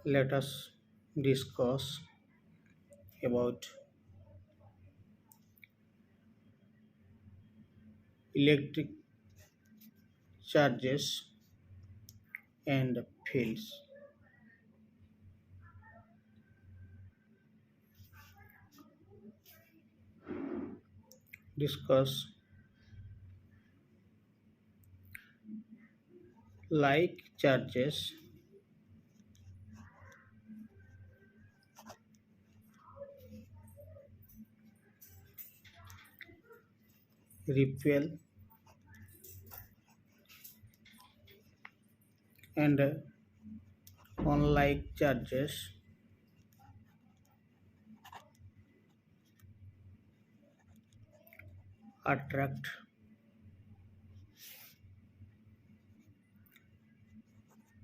Let us discuss about electric charges and fields. Discuss like charges, repel and unlike charges attract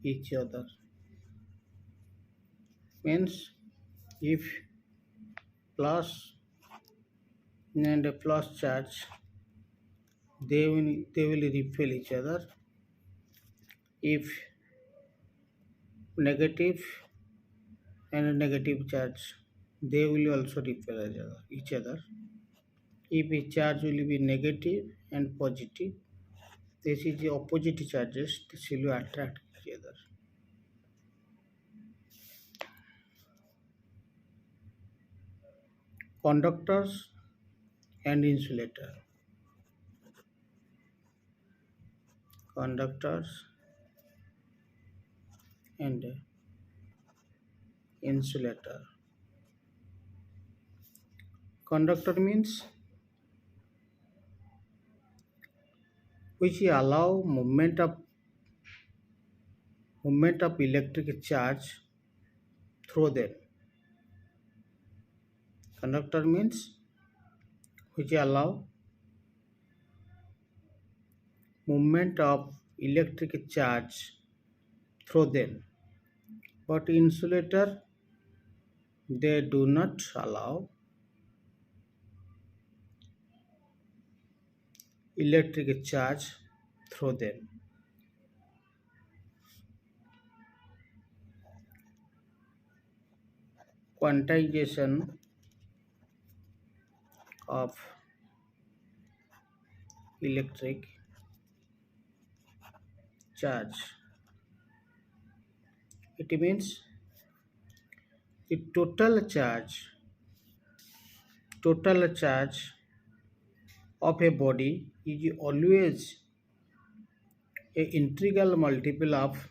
each other. Means if plus and plus charge they will repel each other. If negative and negative charge they will also repel each other. If a charge will be negative and positive, this is the opposite charges, this will attract each other. Conductors and insulator. Conductors and insulator. Conductor means which allow movement of electric charge through them. Conductor means which allow movement of electric charge through them. But insulator they do not allow electric charge through them. Quantization of electric charge. It means the total charge of a body is always a integral multiple of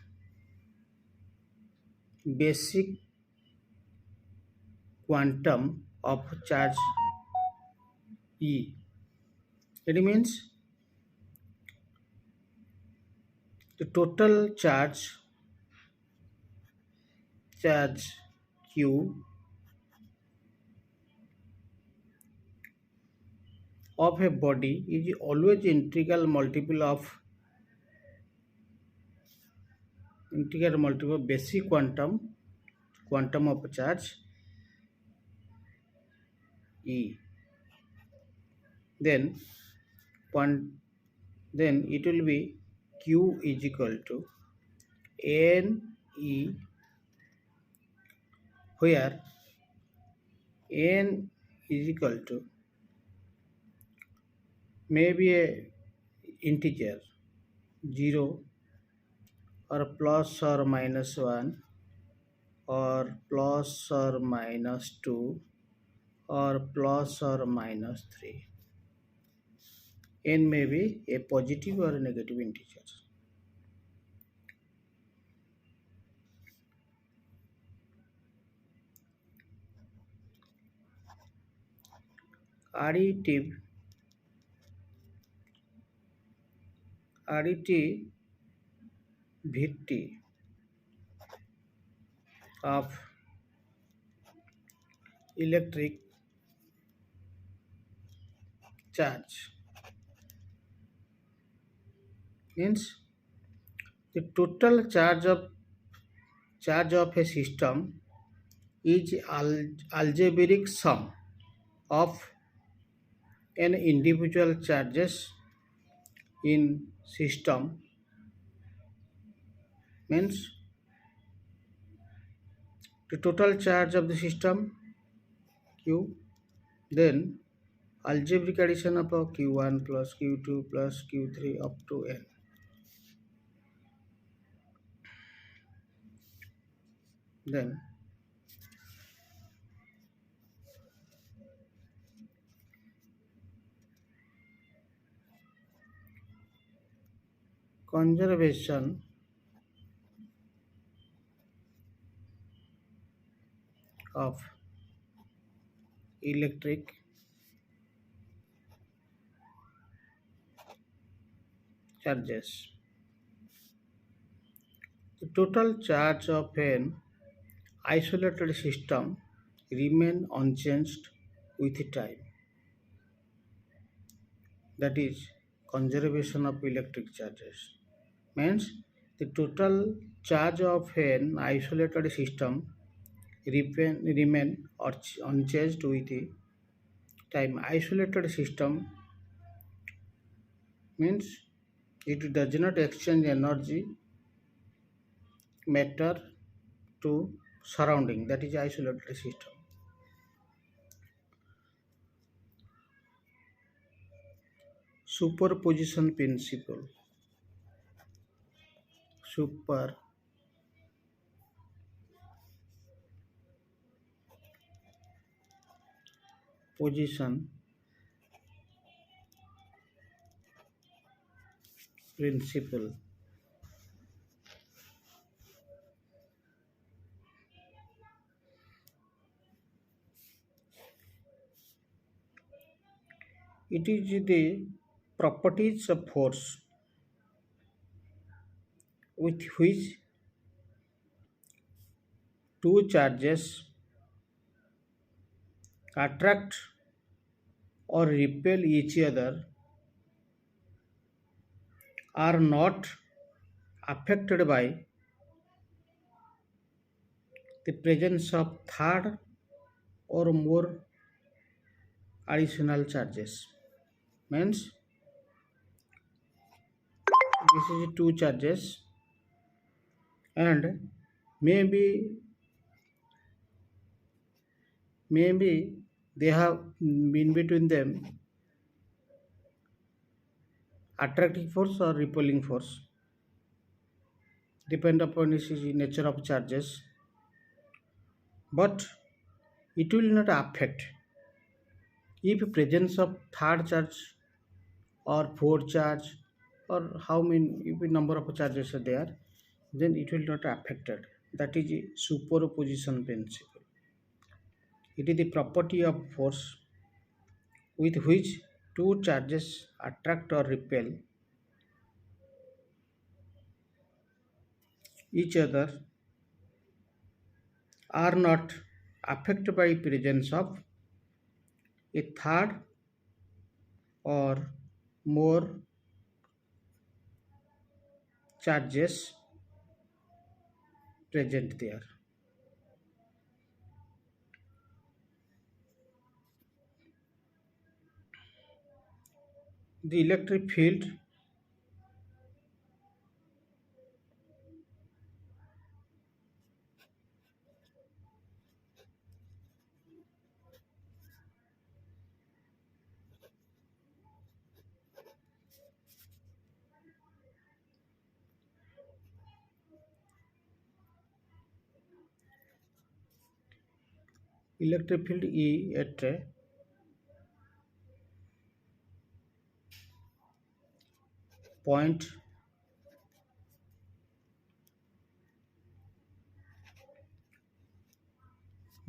basic quantum of charge E. It means the total charge Q of a body is always integral multiple of basic quantum of charge E. Then then it will be Q is equal to N E, where N is equal to maybe a integer 0 or plus or minus 1 or plus or minus 2 or plus or minus 3. N may be a positive or a negative integer. Additivity of electric charge means the total charge of a system is algebraic sum of an individual charges in system. Means the total charge of the system Q, then algebraic addition of a Q1 plus Q2 plus Q3 up to n. Then conservation of electric charges. The total charge of an isolated system remain unchanged with time. That is conservation of electric charges. Means the total charge of an isolated system remain unchanged with time. Isolated system means it does not exchange energy matter to surrounding, that is isolated system. Superposition principle. Superposition principle. It is the properties of force with which two charges attract or repel each other are not affected by the presence of third or more additional charges. Means this is two charges and maybe they have in between them attracting force or repelling force depend upon the nature of charges, but it will not affect if presence of third charge or fourth charge or how many if a number of charges are there, then it will not affected. That is a superposition principle. It is the property of force with which two charges attract or repel each other are not affected by presence of a third or more charges present there. The electric field E at a point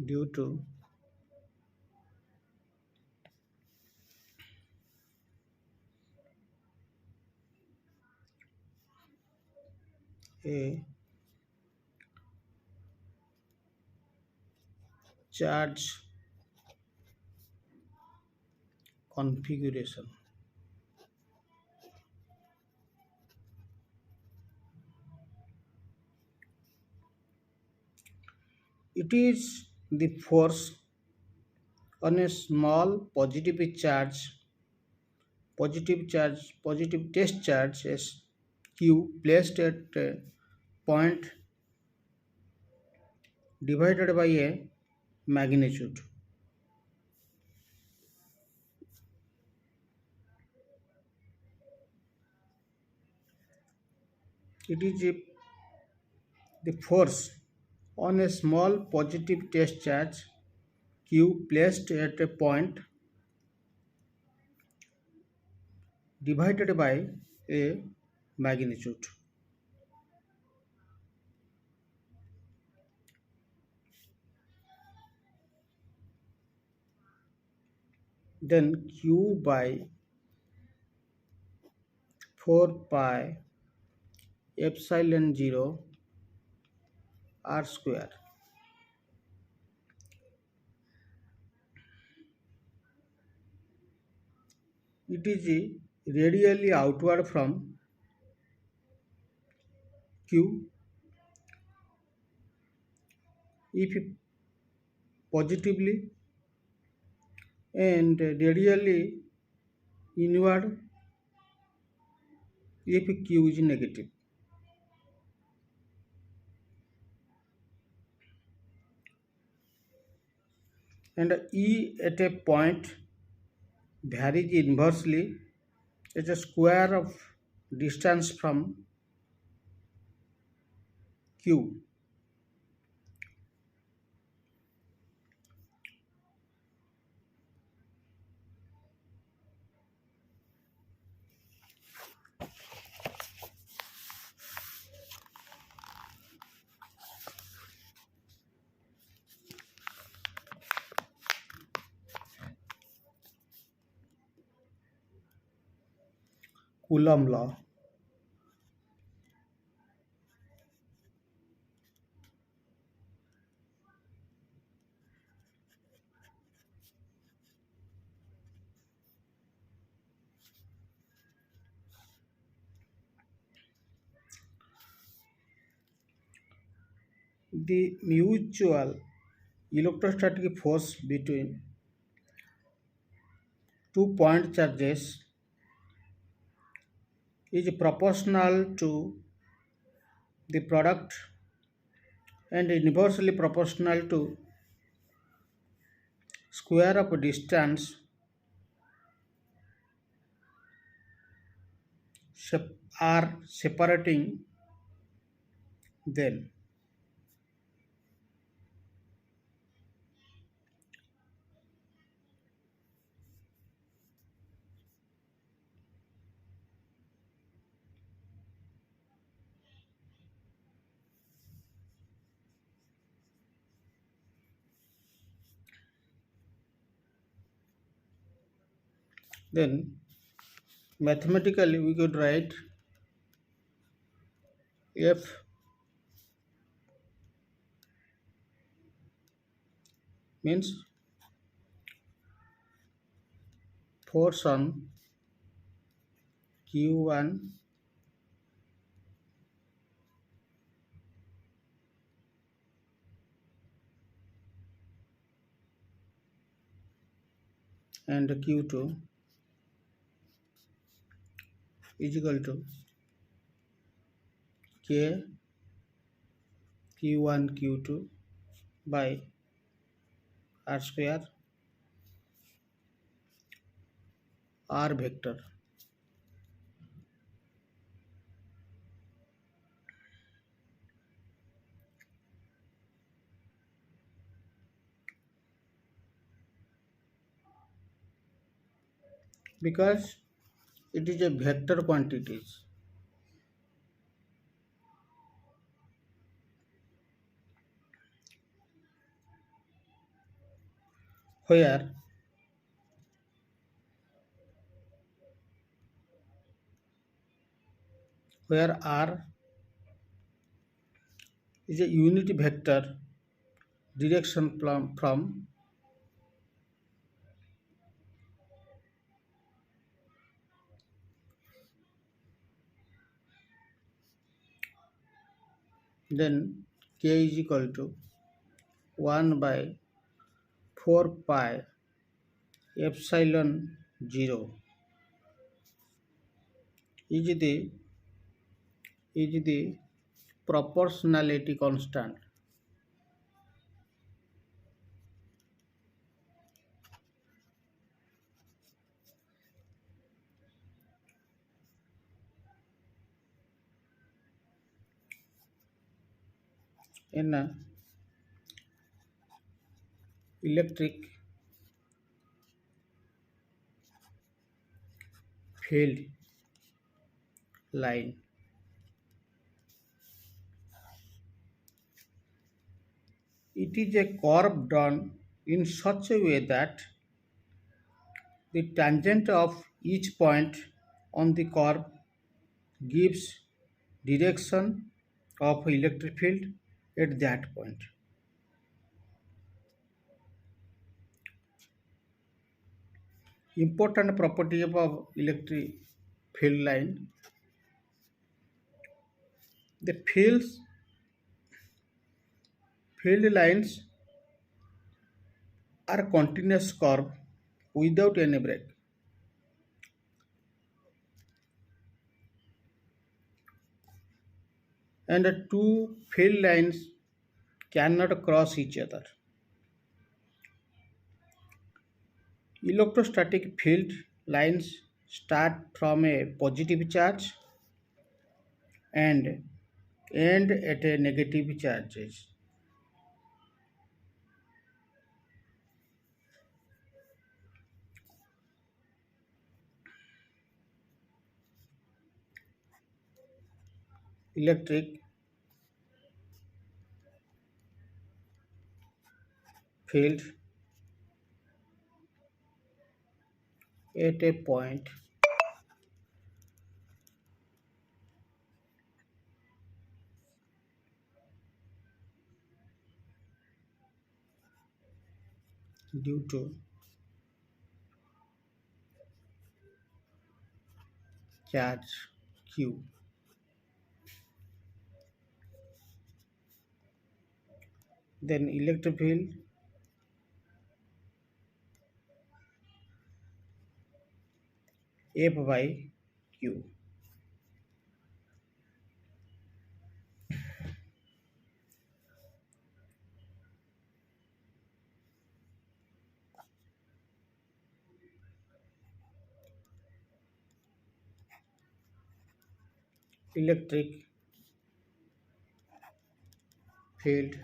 due to a charge configuration. It is the force on a small positive test charge as Q placed at a point divided by a magnitude. It is the force on a small positive test charge q placed at a point divided by a magnitude. Then q by 4 pi epsilon 0 r square. It is radially outward from q if positively and radially inward if q is negative. And E at a point varies inversely as a square of distance from Q. Coulomb law. The mutual electrostatic force between two point charges is proportional to the product and inversely proportional to square of distance are separating them. Then mathematically we could write F means force on Q1 and Q2 is equal to K Q1 Q2 by R square R vector, because it is a vector quantities where R is a unit vector direction from then K is equal to 1 by 4 pi epsilon 0 is the proportionality constant. in a electric field line. It is a curve drawn in such a way that the tangent of each point on the curve gives direction of electric field at that point. Important property of electric field line: the field lines are continuous curve without any break, and the two field lines cannot cross each other. Electrostatic field lines start from a positive charge and end at a negative charge. Electric field at a point due to charge q. Then electric field F by q. Electric field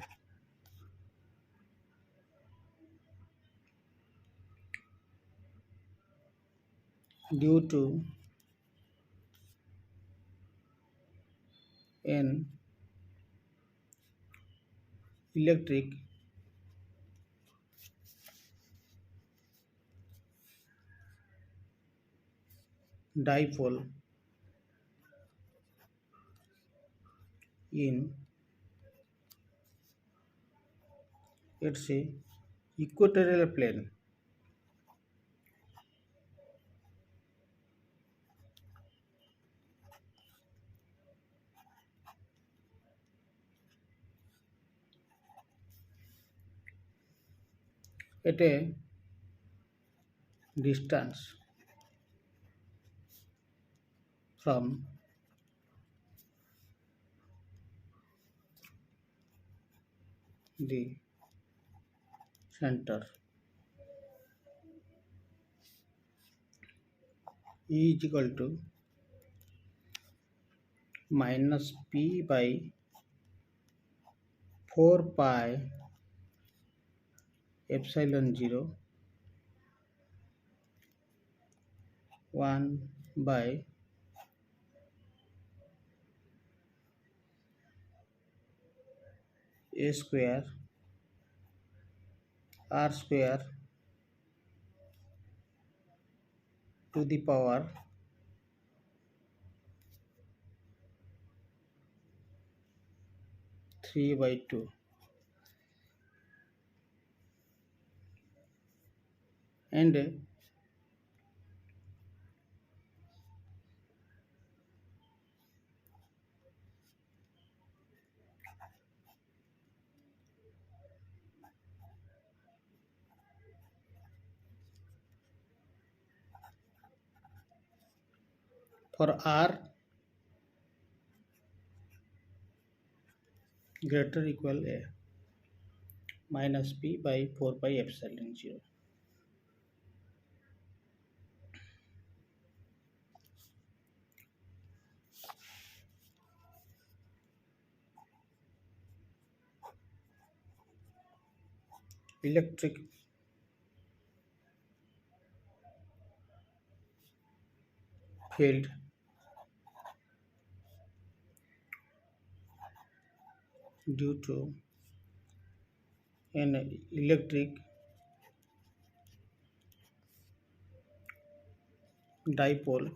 due to an electric dipole in its equatorial plane. At a distance from the center. E is equal to minus p by 4 pi epsilon 0 1 by a square r square to the power 3 by 2. And for r greater equal a minus p by 4 pi epsilon 0. electric field due to an electric dipole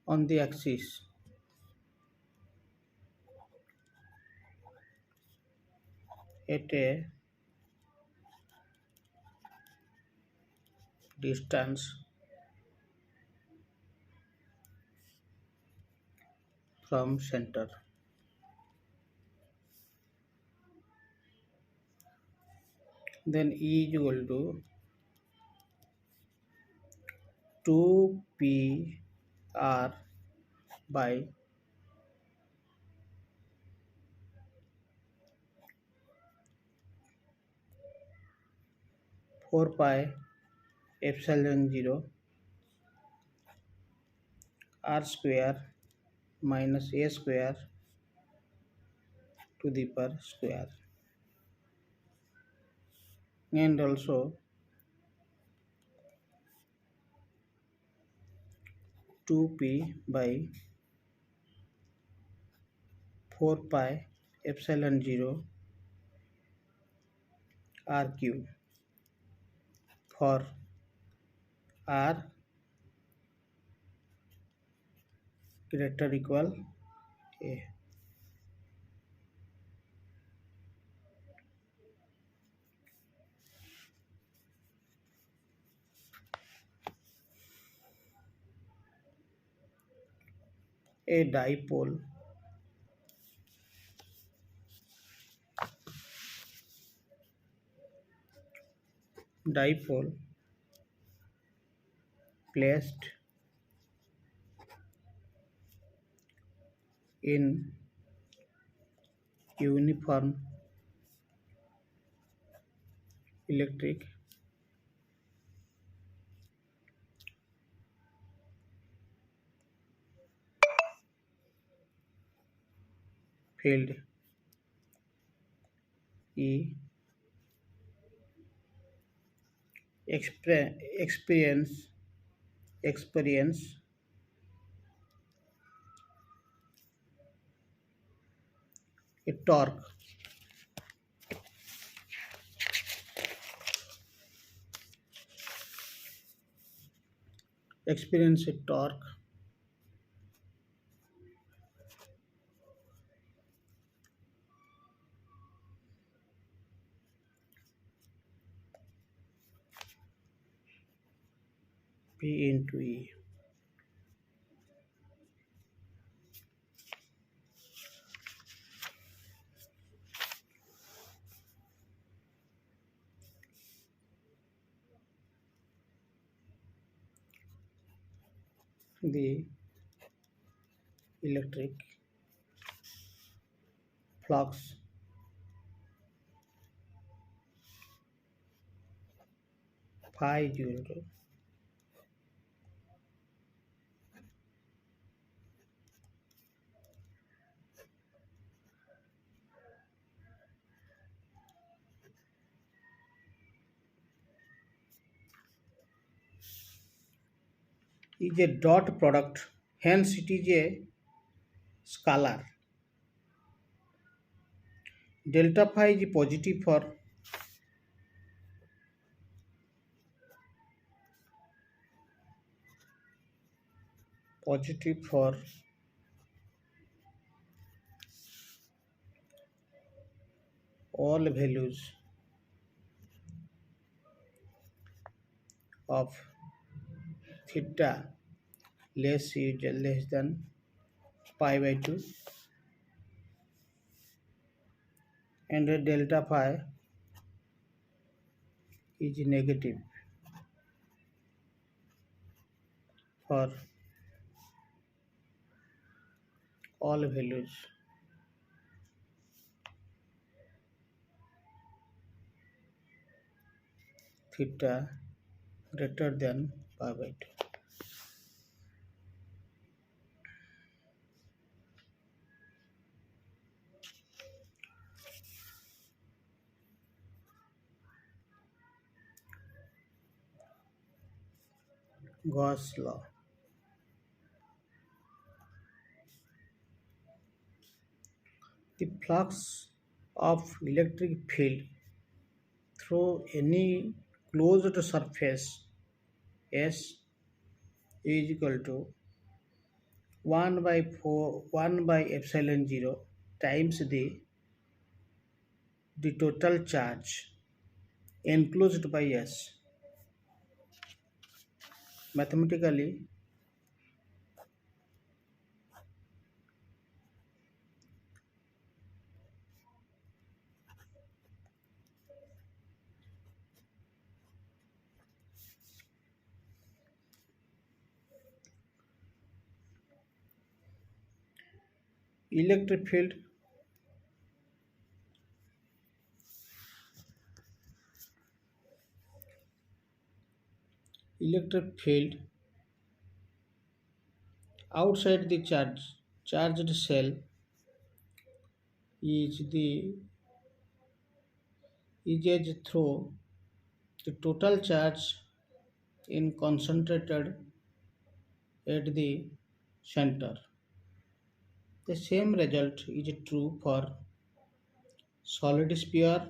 on the axis at a distance from center. Then E is equal to 2 PR by 4 pi epsilon 0 R square minus A square to the power square, and also 2p by 4 pi epsilon 0 R cube for R greater equal A. A dipole placed in uniform electric field E experience a torque experience a torque P into E. The electric flux phi 0 is a dot product, hence it is a scalar. Delta phi is positive for all values of theta less than pi by 2, and the delta phi is negative for all values theta greater than pi by 2. Gauss law. The flux of electric field through any closed surface S is equal to 1 by 4 1 by epsilon 0 times the total charge enclosed by S. Mathematically, electric field electric field outside the charged cell is the is through the total charge in concentrated at the center. The same result is true for solid sphere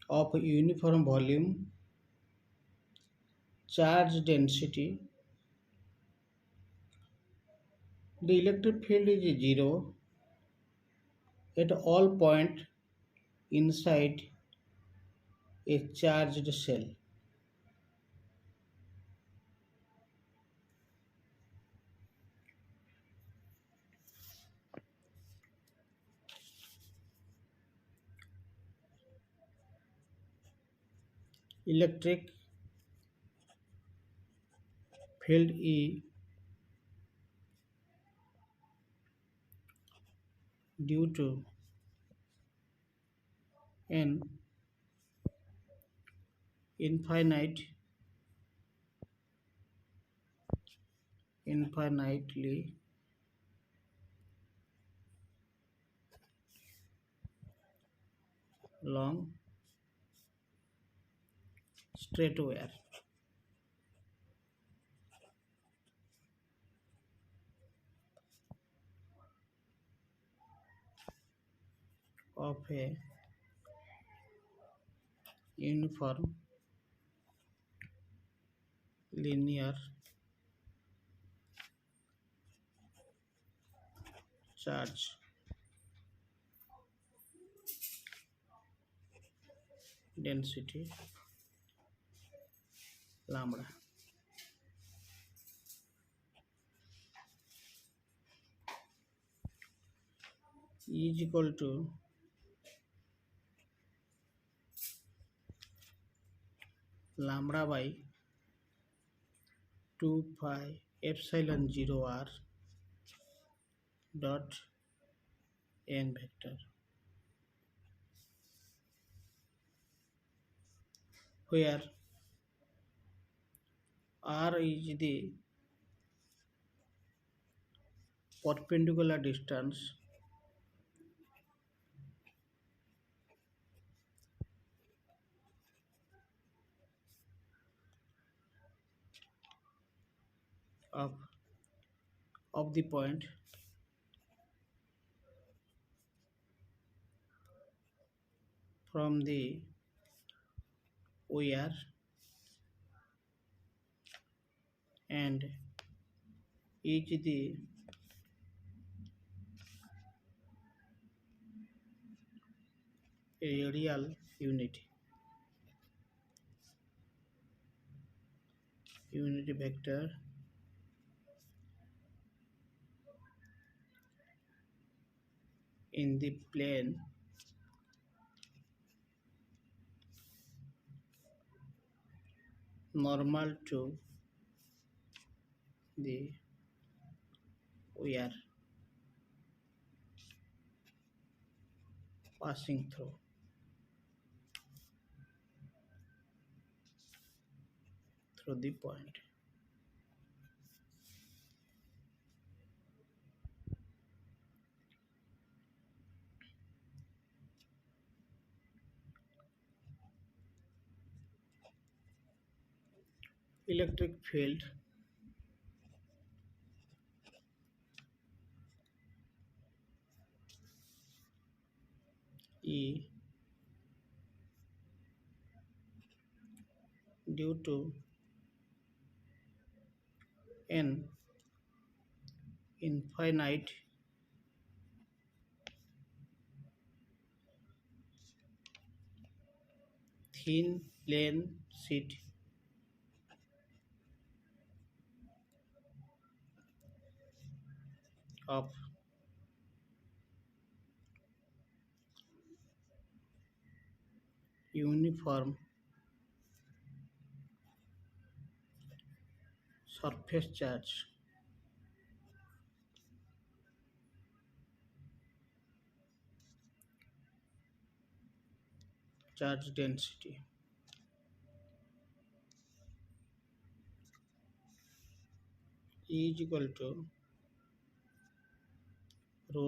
of uniform volume, charge density. The electric field is zero at all points inside a charged cell. Electric field E due to an infinitely long straight wire of a uniform linear charge density lambda is equal to lambda by 2 pi epsilon 0 r dot n vector, where r is the perpendicular distance of, of the point from the wire and is the radial unity vector in the plane normal to the wire passing through the point. Electric field E due to n infinite thin plane sheet of uniform surface charge density E is equal to rho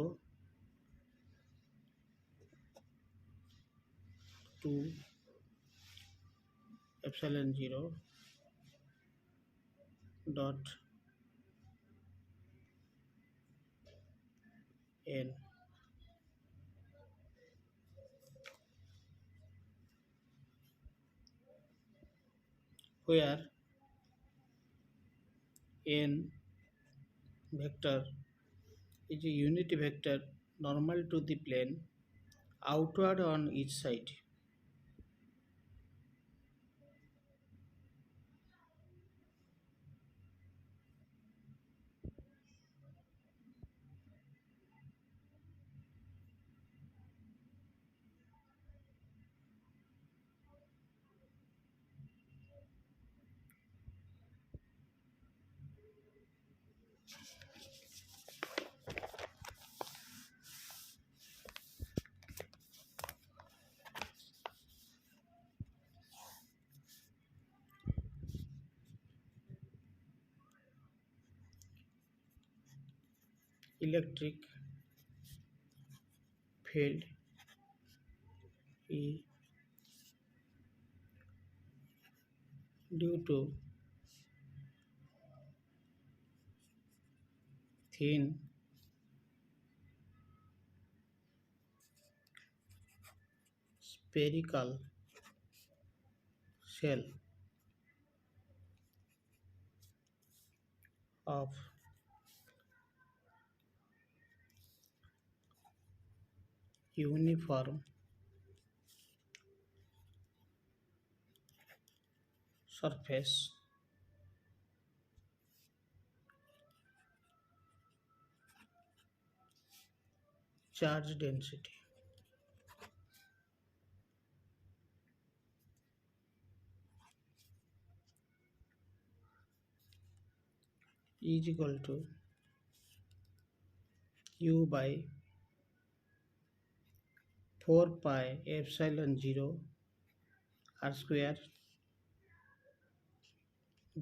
2 epsilon 0 dot n, where n vector is a unit vector normal to the plane outward on each side. Electric field E due to thin spherical shell of uniform surface charge density is equal to U by 4 pi epsilon 0 r square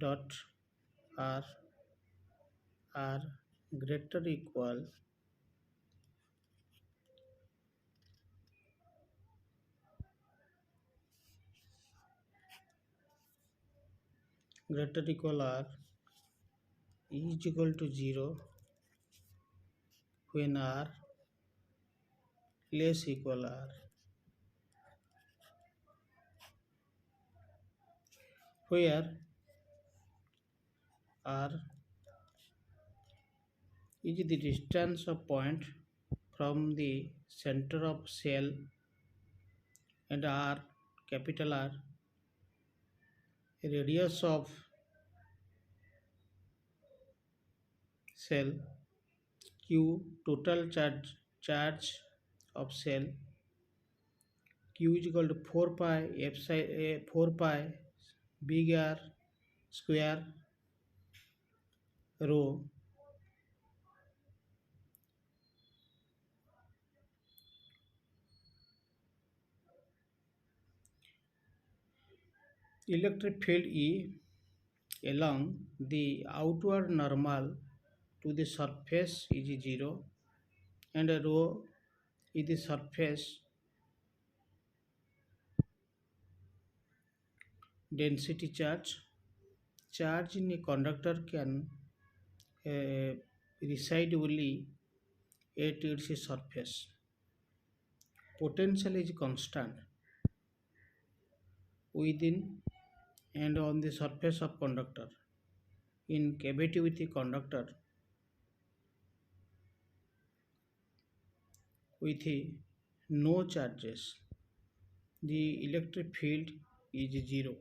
dot r r greater equal r is equal to 0 when r less equal r, where r is the distance of point from the center of cell and r capital R radius of cell, q total charge of cell, q is equal to 4 pi epsilon 4 pi big R square rho electric field E along the outward normal to the surface is 0 and rho is the surface density Charge in a conductor can reside only at its surface. Potential is constant within and on the surface of conductor. In cavity with a conductor with no charges, the electric field is zero.